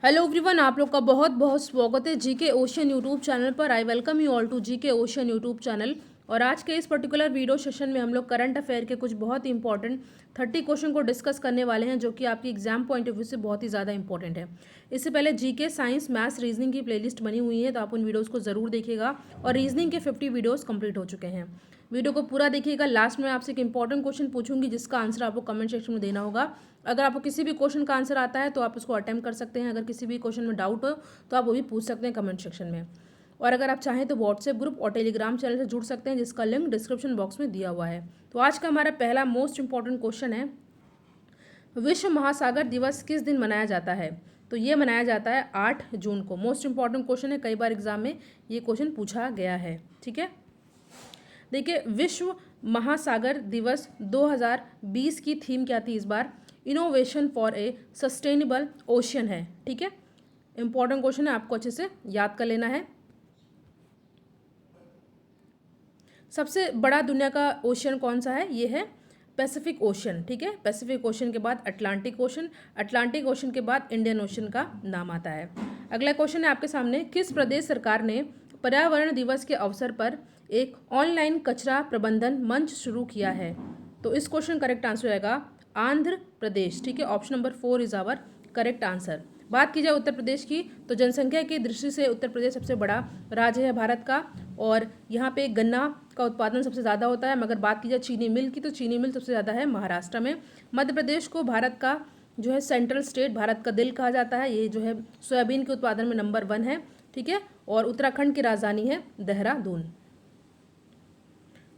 Hello everyone, आप लोग का बहुत बहुत स्वागत है जीके ओशन यूट्यूब चैनल पर। I welcome you all to GK Ocean YouTube channel. और आज के इस पर्टिकुलर वीडियो सेशन में हम लोग करंट अफेयर के कुछ बहुत ही इंपॉर्टेंट 30 क्वेश्चन को डिस्कस करने वाले हैं, जो कि आपकी एग्जाम पॉइंट ऑफ व्यू से बहुत ही ज़्यादा इंपॉर्टेंट है। इससे पहले जीके, साइंस, मैथ्स, रीजनिंग की प्लेलिस्ट बनी हुई है, तो आप उन वीडियोज़ को ज़रूर देखिएगा। और रीजनिंग के 50 वीडियोज़ कंप्लीट हो चुके हैं। वीडियो को पूरा देखिएगा। लास्ट में आपसे एक इंपॉर्टेंट क्वेश्चन पूछूंगी, जिसका आंसर आपको कमेंट सेक्शन में देना होगा। अगर आपको किसी भी क्वेश्चन का आंसर आता है तो आप उसको अटेम्प्ट कर सकते हैं। अगर किसी भी क्वेश्चन में डाउट हो तो आप वो भी पूछ सकते हैं कमेंट सेक्शन में। और अगर आप चाहें तो व्हाट्सएप ग्रुप और टेलीग्राम चैनल से जुड़ सकते हैं, जिसका लिंक डिस्क्रिप्शन बॉक्स में दिया हुआ है। तो आज का हमारा पहला मोस्ट इंपॉर्टेंट क्वेश्चन है, विश्व महासागर दिवस किस दिन मनाया जाता है? तो ये मनाया जाता है 8 जून को। मोस्ट इंपॉर्टेंट क्वेश्चन है, कई बार एग्जाम में ये क्वेश्चन पूछा गया है। ठीक है, देखिए, विश्व महासागर दिवस 2020 की थीम क्या थी इस बार? Innovation for a sustainable ocean है। ठीक है, इंपॉर्टेंट क्वेश्चन है, आपको अच्छे से याद कर लेना है। सबसे बड़ा दुनिया का ओशियन कौन सा है? ये है पैसिफिक ओशियन। ठीक है, पैसिफिक ओशियन के बाद अटलांटिक ओशन, अटलांटिक ओशन के बाद इंडियन ओशन का नाम आता है। अगला क्वेश्चन है आपके सामने, किस प्रदेश सरकार ने पर्यावरण दिवस के अवसर पर एक ऑनलाइन कचरा प्रबंधन मंच शुरू किया है? तो इस क्वेश्चन करेक्ट आंसर आएगा आंध्र प्रदेश। ठीक है, option number 4 is our correct answer. बात की जाए उत्तर प्रदेश की, तो जनसंख्या की दृष्टि से उत्तर प्रदेश सबसे बड़ा राज्य है भारत का, और यहाँ पे गन्ना का उत्पादन सबसे ज़्यादा होता है। मगर बात की जाए चीनी मिल की, तो चीनी मिल सबसे ज़्यादा है महाराष्ट्र में। मध्य प्रदेश को भारत का जो है सेंट्रल स्टेट, भारत का दिल कहा जाता है। ये जो है सोयाबीन के उत्पादन में नंबर 1 है। ठीक है, और उत्तराखंड की राजधानी है देहरादून।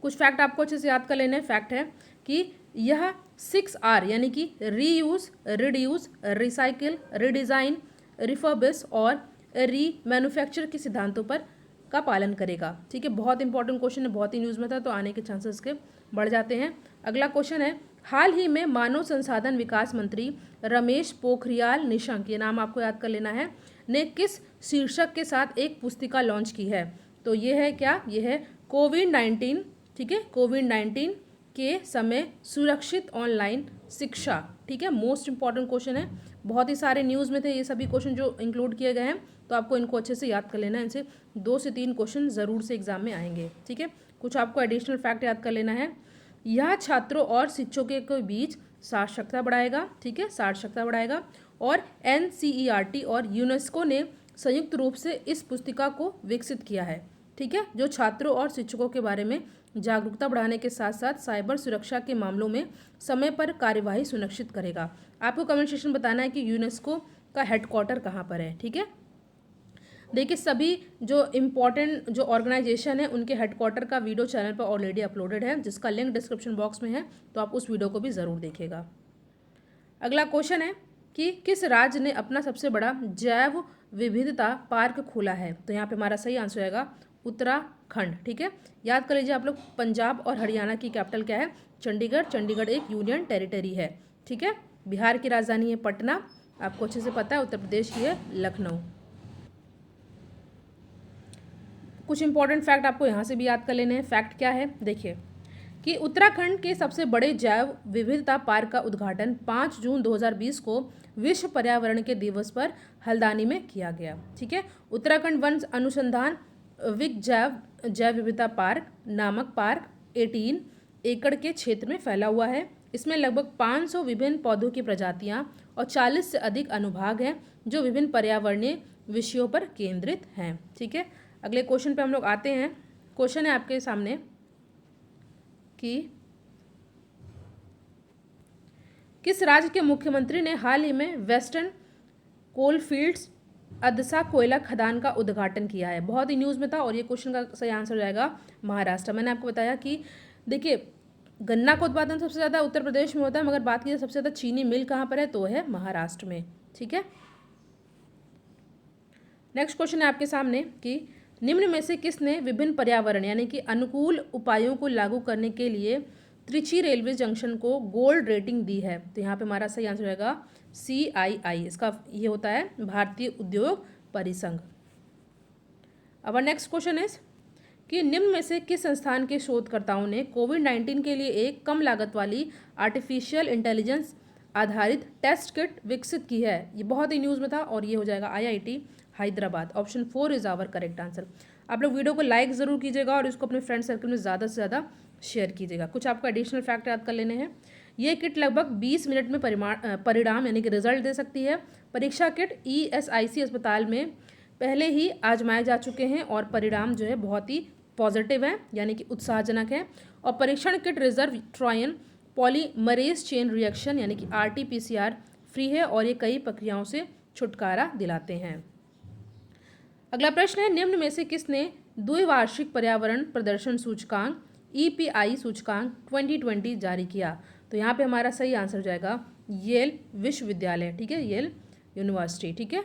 कुछ फैक्ट आपको अच्छे से याद कर लेने हैं। फैक्ट है कि यह 6R यानी कि reuse, reduce, recycle, redesign, refurbish और रीमैन्युफैक्चर के सिद्धांतों पर का पालन करेगा। ठीक है, बहुत इंपॉर्टेंट क्वेश्चन है, बहुत ही न्यूज़ में था, तो आने के चांसेस के बढ़ जाते हैं। अगला क्वेश्चन है, हाल ही में मानव संसाधन विकास मंत्री रमेश पोखरियाल निशंक, ये नाम आपको याद कर लेना है, ने किस शीर्षक के साथ एक पुस्तिका लॉन्च की है? तो ये है क्या? ये है कोविड-19। ठीक है, कोविड-19 के समय सुरक्षित ऑनलाइन शिक्षा। ठीक है, मोस्ट इंपॉर्टेंट क्वेश्चन है, बहुत ही सारे न्यूज़ में थे ये सभी क्वेश्चन जो इंक्लूड किए गए हैं, तो आपको इनको अच्छे से याद कर लेना है। इनसे 2 से 3 क्वेश्चन ज़रूर से एग्जाम में आएंगे। ठीक है, कुछ आपको एडिशनल फैक्ट याद कर लेना है। यह छात्रों और शिक्षकों के बीच साक्षरता बढ़ाएगा। ठीक है, साक्षरता बढ़ाएगा। और NCERT और यूनेस्को ने संयुक्त रूप से इस पुस्तिका को विकसित किया है। ठीक है, जो छात्रों और शिक्षकों के बारे में जागरूकता बढ़ाने के साथ साथ साइबर सुरक्षा के मामलों में समय पर कार्यवाही सुनिश्चित करेगा। आपको कमेंट सेक्शन बताना है कि यूनेस्को का हेडक्वार्टर कहाँ पर है। ठीक है, देखिए, सभी जो इम्पोर्टेंट जो ऑर्गेनाइजेशन है उनके हेडक्वार्टर का वीडियो चैनल पर ऑलरेडी अपलोडेड है, जिसका लिंक डिस्क्रिप्शन बॉक्स में है, तो आप उस वीडियो को भी ज़रूर देखिएगा। अगला क्वेश्चन है कि किस राज्य ने अपना सबसे बड़ा जैव विविधता पार्क खोला है? तो यहाँ पे हमारा सही आंसर आएगा उत्तराखंड। ठीक है, याद कर लीजिए आप लोग, पंजाब और हरियाणा की कैपिटल क्या है? चंडीगढ़। चंडीगढ़ एक यूनियन टेरिटरी है। ठीक है, बिहार की राजधानी है पटना, आपको अच्छे से पता है। उत्तर प्रदेश की है लखनऊ। कुछ इंपॉर्टेंट फैक्ट आपको यहाँ से भी याद कर लेने हैं। फैक्ट क्या है? देखिए कि उत्तराखंड के सबसे बड़े जैव विविधता पार्क का उद्घाटन 5 जून 2020 को विश्व पर्यावरण के दिवस पर हल्द्वानी में किया गया। ठीक है, उत्तराखंड वन अनुसंधान विक जैव विविधता पार्क नामक पार्क 18 एकड़ के क्षेत्र में फैला हुआ है। इसमें लगभग 500 विभिन्न पौधों की प्रजातियां और 40 से अधिक अनुभाग हैं, जो विभिन्न पर्यावरणीय विषयों पर केंद्रित हैं। ठीक है, अगले क्वेश्चन पे हम लोग आते हैं। क्वेश्चन है आपके सामने कि किस राज्य के मुख्यमंत्री ने हाल ही में वेस्टर्न कोलफील्ड्स अदसा कोयला खदान का उद्घाटन किया है? बहुत ही न्यूज़ में था, और ये क्वेश्चन का सही आंसर हो जाएगा महाराष्ट्र। मैंने आपको बताया कि देखिए, गन्ना का उत्पादन सबसे ज़्यादा उत्तर प्रदेश में होता है, मगर बात की सबसे ज़्यादा चीनी मिल कहाँ पर है? तो है महाराष्ट्र में। ठीक है, नेक्स्ट क्वेश्चन है आपके सामने कि निम्न में से किसने विभिन्न पर्यावरण यानी कि अनुकूल उपायों को लागू करने के लिए त्रिची रेलवे जंक्शन को गोल्ड रेटिंग दी है? तो यहाँ पे हमारा सही आंसर रहेगा CII। इसका ये होता है भारतीय उद्योग परिसंघ। अब नेक्स्ट क्वेश्चन इज कि निम्न में से किस संस्थान के शोधकर्ताओं ने कोविड-19 के लिए एक कम लागत वाली आर्टिफिशियल इंटेलिजेंस आधारित टेस्ट किट विकसित की है? ये बहुत ही न्यूज़ में था और ये हो जाएगा IIT Hyderabad. Option 4 is our correct answer. आप लोग वीडियो को लाइक ज़रूर कीजिएगा और इसको अपने फ्रेंड सर्कल में ज़्यादा से ज़्यादा शेयर कीजिएगा। कुछ आपको एडिशनल फैक्ट याद कर लेने हैं। ये किट लगभग 20 मिनट में परिणाम यानी कि रिजल्ट दे सकती है। परीक्षा किट ESIC अस्पताल में पहले ही आजमाए जा चुके हैं और परिणाम जो है बहुत ही पॉजिटिव है यानी कि उत्साहजनक है। और परीक्षण किट रिजर्व ट्रायन पॉलीमरेज चेन रिएक्शन यानी कि RT-PCR फ्री है और ये कई प्रक्रियाओं से छुटकारा दिलाते हैं। अगला प्रश्न है, निम्न में से किसने द्विवार्षिक पर्यावरण प्रदर्शन सूचकांक EPI सूचकांक 2020 जारी किया? तो यहाँ पे हमारा सही आंसर हो जाएगा येल विश्वविद्यालय, ठीक है, येल यूनिवर्सिटी, ठीक है।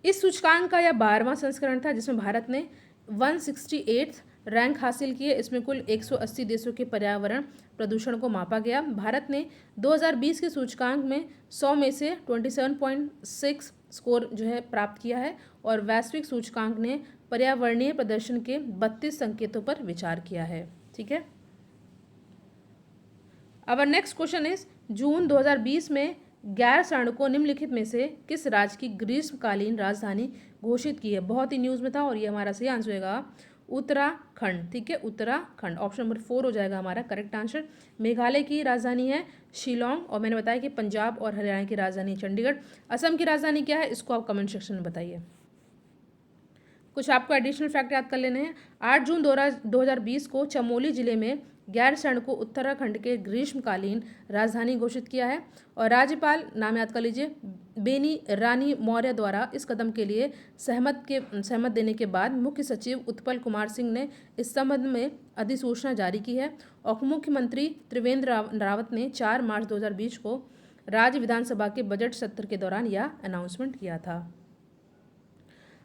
इस सूचकांक का यह 12वां संस्करण था जिसमें भारत ने 168 रैंक हासिल किए। इसमें कुल 180 देशों के पर्यावरण प्रदूषण को मापा गया। भारत ने 2020 के सूचकांक में 100 में से 27.6 स्कोर जो है प्राप्त किया है और वैश्विक सूचकांक ने पर्यावरणीय प्रदर्शन के 32 संकेतों पर विचार किया है, ठीक है। अवर नेक्स्ट क्वेश्चन इज, जून 2020 में गैर सर्ण को निम्नलिखित में से किस राज्य की ग्रीष्मकालीन राजधानी घोषित की है? बहुत ही न्यूज़ में था और ये हमारा सही आंसर होगा उत्तराखंड, ठीक है, उत्तराखंड। ऑप्शन नंबर 4 हो जाएगा हमारा करेक्ट आंसर। मेघालय की राजधानी है शिलोंग और मैंने बताया कि पंजाब और हरियाणा की राजधानी चंडीगढ़। असम की राजधानी क्या है, इसको आप कमेंट सेक्शन में बताइए। कुछ आपको एडिशनल फैक्ट याद कर लेने हैं। 8 जून 2020 को चमोली जिले में गैरसैंण को उत्तराखंड के ग्रीष्मकालीन राजधानी घोषित किया है और राज्यपाल, नाम याद कर लीजिए, बेनी रानी मौर्य द्वारा इस कदम के लिए सहमत देने के बाद मुख्य सचिव उत्पल कुमार सिंह ने इस संबंध में अधिसूचना जारी की है और मुख्यमंत्री त्रिवेंद्र रावत ने 4 मार्च 2020 को राज्य विधानसभा के बजट सत्र के दौरान यह अनाउंसमेंट किया था।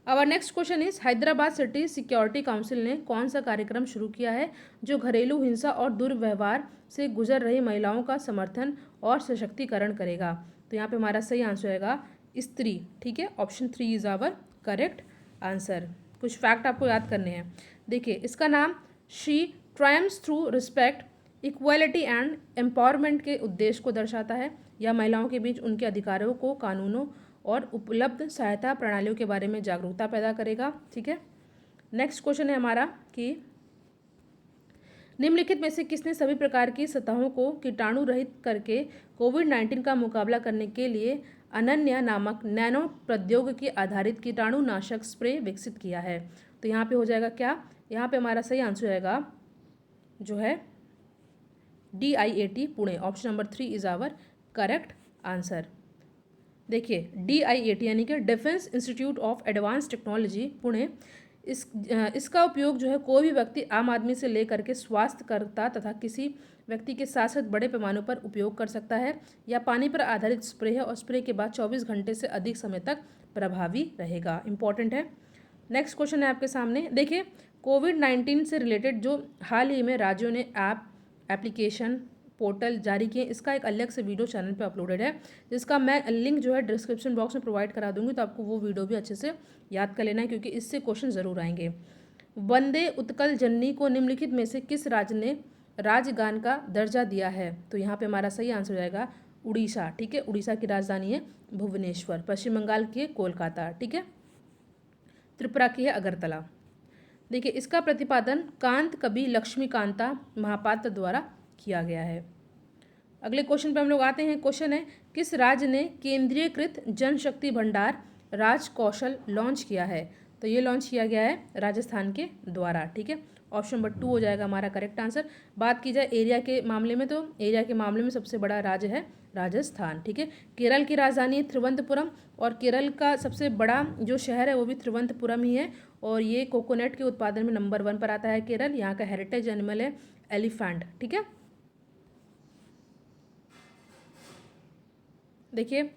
Our next question is, Hyderabad city security council ने कौन सा कार्यक्रम शुरू किया है जो घरेलू हिंसा और दुर्व्यवहार से गुजर रही महिलाओं का समर्थन और सशक्तिकरण करेगा? तो यहाँ पे हमारा सही आंसर आएगा स्त्री, ठीक है। Option 3 is our correct answer. कुछ फैक्ट आपको याद करने हैं। देखिए, इसका नाम she triumphs through respect, equality and empowerment के उद्देश्य को दर्शाता है। यह महिलाओं के बीच उनके अधिकारों को, कानूनों और उपलब्ध सहायता प्रणालियों के बारे में जागरूकता पैदा करेगा, ठीक है। नेक्स्ट क्वेश्चन है हमारा कि निम्नलिखित में से किसने सभी प्रकार की सतहों को कीटाणु रहित करके कोविड-19 का मुकाबला करने के लिए अनन्या नामक नैनो प्रौद्योगिकी आधारित कीटाणुनाशक स्प्रे विकसित किया है? तो यहाँ पे हो जाएगा क्या, यहाँ पे हमारा सही आंसर आएगा जो है DIAT Pune. Option number 3 is our correct answer. देखिए, DIAT यानी कि defence institute of advance technology Pune, इसका उपयोग जो है कोई भी व्यक्ति आम आदमी से लेकर के स्वास्थ्यकर्ता तथा किसी व्यक्ति के साथ साथ बड़े पैमानों पर उपयोग कर सकता है। यह पानी पर आधारित स्प्रे है और स्प्रे के बाद 24 घंटे से अधिक समय तक प्रभावी रहेगा। इंपॉर्टेंट है। नेक्स्ट क्वेश्चन है आपके सामने। देखिए, कोविड-19 से रिलेटेड जो हाल ही में राज्यों ने एप्लीकेशन पोर्टल जारी किए, इसका एक अलग से वीडियो चैनल पे अपलोडेड है जिसका मैं लिंक जो है डिस्क्रिप्शन बॉक्स में प्रोवाइड करा दूंगी, तो आपको वो वीडियो भी अच्छे से याद कर लेना है क्योंकि इससे क्वेश्चन ज़रूर आएंगे। वंदे उत्कल जननी को निम्नलिखित में से किस राज्य ने राजगान का दर्जा दिया है? तो यहाँ पे हमारा सही आंसर हो जाएगा उड़ीसा, ठीक है। उड़ीसा की राजधानी है भुवनेश्वर, पश्चिम बंगाल की है कोलकाता, ठीक है। त्रिपुरा की है अगरतला। देखिए, इसका प्रतिपादन कांत कवि लक्ष्मीकांता महापात्र द्वारा किया गया है। अगले क्वेश्चन पे हम लोग आते हैं। क्वेश्चन है, किस राज्य ने केंद्रीयकृत जनशक्ति भंडार राज कौशल लॉन्च किया है? तो ये लॉन्च किया गया है राजस्थान के द्वारा, ठीक है। ऑप्शन नंबर 2 हो जाएगा हमारा करेक्ट आंसर। बात की जाए एरिया के मामले में, तो एरिया के मामले में सबसे बड़ा राज्य है राजस्थान, ठीक है। केरल की राजधानी है त्रिवंतपुरम और केरल का सबसे बड़ा जो शहर है वो भी त्रिवंतपुरम ही है और ये कोकोनट के उत्पादन में नंबर 1 पर आता है केरल। यहाँ का हेरिटेज एनिमल है एलिफेंट, ठीक है। देखिए,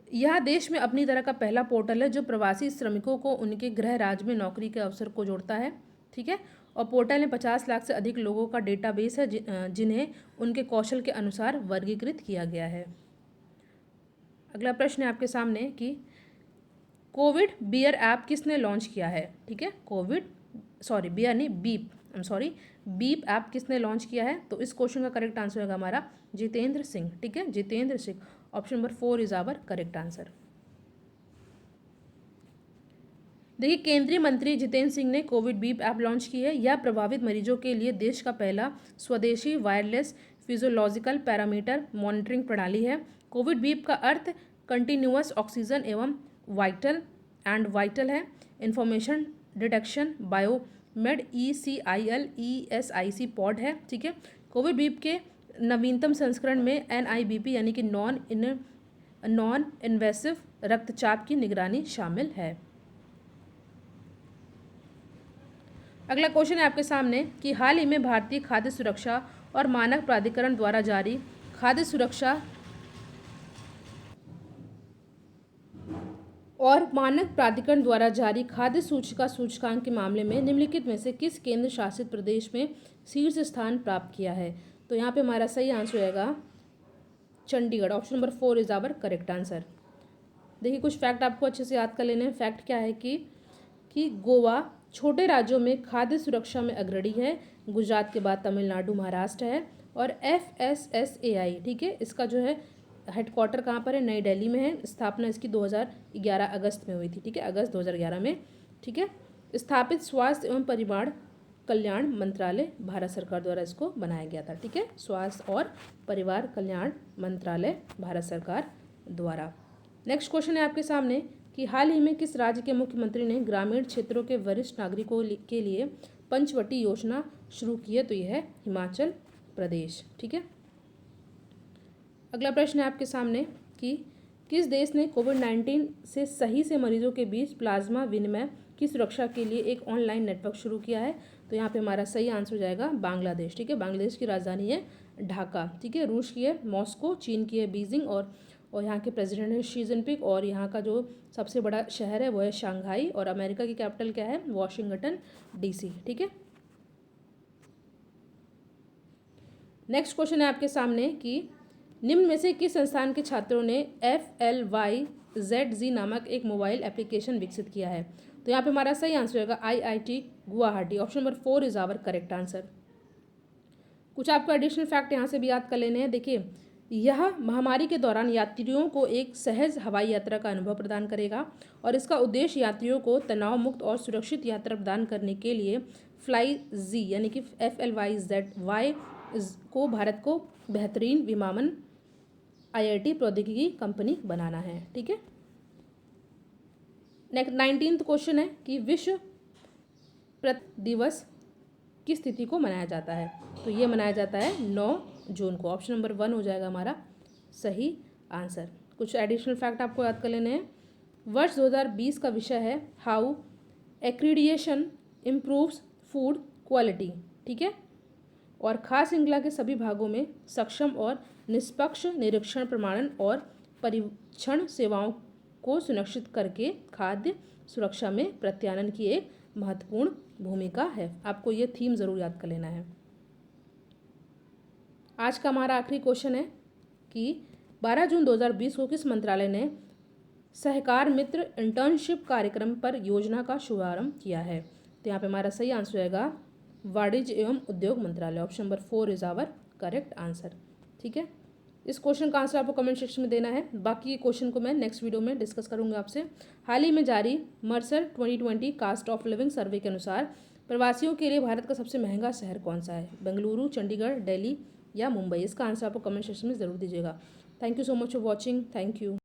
यह देश में अपनी तरह का पहला पोर्टल है जो प्रवासी श्रमिकों को उनके गृह राज्य में नौकरी के अवसर को जोड़ता है, ठीक है। और पोर्टल में 50 लाख से अधिक लोगों का डेटाबेस है जिन्हें उनके कौशल के अनुसार वर्गीकृत किया गया है। अगला प्रश्न है आपके सामने कि कोविड बियर ऐप किसने लॉन्च किया है? ठीक है, बीप बीप ऐप किसने लॉन्च किया है? तो इस क्वेश्चन का करेक्ट आंसर होगा हमारा जितेंद्र सिंह। ठीक है, Jitendra Singh. Option number 4 is our correct answer. देखिए, केंद्रीय मंत्री जितेंद्र सिंह ने कोविड बीप ऐप लॉन्च की है। यह प्रभावित मरीजों के लिए देश का पहला स्वदेशी वायरलेस फिजियोलॉजिकल पैरामीटर मॉनिटरिंग प्रणाली है। कोविड बीप का अर्थ कंटिन्यूअस ऑक्सीजन एवं वाइटल है। इंफॉर्मेशन डिटेक्शन बायोमेड ECIL-ESIC पॉड है। ठीक है, कोविड बीप के नवीनतम संस्करण में NIBP यानी कि नॉन इन्वेसिव रक्तचाप की निगरानी शामिल है। अगला क्वेश्चन है आपके सामने कि हाल ही में भारतीय खाद्य सुरक्षा और मानक प्राधिकरण द्वारा जारी खाद्य सुरक्षा और मानक प्राधिकरण द्वारा जारी खाद्य सूचकांक के मामले में निम्नलिखित में से किस केंद्र शासित प्रदेश में शीर्ष स्थान प्राप्त किया है? तो यहाँ पे हमारा सही आंसर रहेगा Chandigarh. Option number 4 is our correct answer. देखिए, कुछ फैक्ट आपको अच्छे से याद कर लेने हैं। फैक्ट क्या है कि गोवा छोटे राज्यों में खाद्य सुरक्षा में अग्रणी है। गुजरात के बाद तमिलनाडु, महाराष्ट्र है। और FSSAI, ठीक है, इसका जो है हेडक्वार्टर कहाँ पर है? नई दिल्ली में है। स्थापना इसकी 2011 अगस्त में हुई थी। ठीक है, अगस्त 2011 में। ठीक है, स्थापित स्वास्थ्य एवं परिवार कल्याण मंत्रालय भारत सरकार द्वारा इसको बनाया गया था। ठीक है, स्वास्थ्य और परिवार कल्याण मंत्रालय भारत सरकार द्वारा। नेक्स्ट क्वेश्चन है आपके सामने कि हाल ही में किस राज्य के मुख्यमंत्री ने ग्रामीण क्षेत्रों के वरिष्ठ नागरिकों के लिए पंचवटी योजना शुरू की है? तो यह है हिमाचल प्रदेश। ठीक है, अगला प्रश्न है आपके सामने कि किस देश ने कोविड-19 से सही से मरीजों के बीच प्लाज्मा विनिमय की सुरक्षा के लिए एक ऑनलाइन नेटवर्क शुरू किया है? तो यहाँ पे हमारा सही आंसर हो जाएगा बांग्लादेश। ठीक है, बांग्लादेश की राजधानी है ढाका। ठीक है, रूस की है मॉस्को, चीन की है बीजिंग और यहाँ के प्रेसिडेंट है शी जिनपिंग। और यहाँ का जो सबसे बड़ा शहर है वो है शंघाई। और अमेरिका की कैपिटल क्या है? Washington DC। ठीक है, नेक्स्ट क्वेश्चन है आपके सामने कि निम्न में से किस संस्थान के छात्रों ने FLYZZ नामक एक मोबाइल एप्लीकेशन विकसित किया है? तो यहाँ पे हमारा सही आंसर होगा IIT Guwahati. Option number 4 is our correct answer. कुछ आपको एडिशनल फैक्ट यहाँ से भी याद कर लेने हैं। देखिए, यह महामारी के दौरान यात्रियों को एक सहज हवाई यात्रा का अनुभव प्रदान करेगा और इसका उद्देश्य यात्रियों को तनाव मुक्त और सुरक्षित यात्रा प्रदान करने के लिए FlyZ यानी कि FLYZY को भारत को बेहतरीन विमानन IIT प्रौद्योगिकी कंपनी बनाना है। ठीक है, नेक्स्ट 19th क्वेश्चन है कि विश्व प्रति दिवस किस तिथि को मनाया जाता है? तो ये मनाया जाता है 9 जून को। ऑप्शन नंबर 1 हो जाएगा हमारा सही आंसर। कुछ एडिशनल फैक्ट आपको याद कर लेने हैं। वर्ष 2020 का विषय है how accreditation improves food quality. ठीक है, और खास श्रृंखला के सभी भागों में सक्षम और निष्पक्ष निरीक्षण, प्रमाणन और परीक्षण सेवाओं को सुनिश्चित करके खाद्य सुरक्षा में प्रत्यानयन की एक महत्वपूर्ण भूमिका है। आपको ये थीम ज़रूर याद कर लेना है। आज का हमारा आखिरी क्वेश्चन है कि 12 जून 2020 को किस मंत्रालय ने सहकार मित्र इंटर्नशिप कार्यक्रम पर योजना का शुभारंभ किया है? तो यहाँ पे हमारा सही आंसर रहेगा वाणिज्य एवं उद्योग मंत्रालय। Option number 4 is our correct answer. ठीक है, इस क्वेश्चन का आंसर आपको कमेंट सेक्शन में देना है। बाकी क्वेश्चन को मैं नेक्स्ट वीडियो में डिस्कस करूंगा आपसे। हाल ही में जारी मर्सर 2020 कास्ट ऑफ लिविंग सर्वे के अनुसार प्रवासियों के लिए भारत का सबसे महंगा शहर कौन सा है? बेंगलुरु, चंडीगढ़, दिल्ली या मुंबई? इसका आंसर आपको कमेंट सेक्शन में ज़रूर दीजिएगा। Thank you so much for watching. Thank you.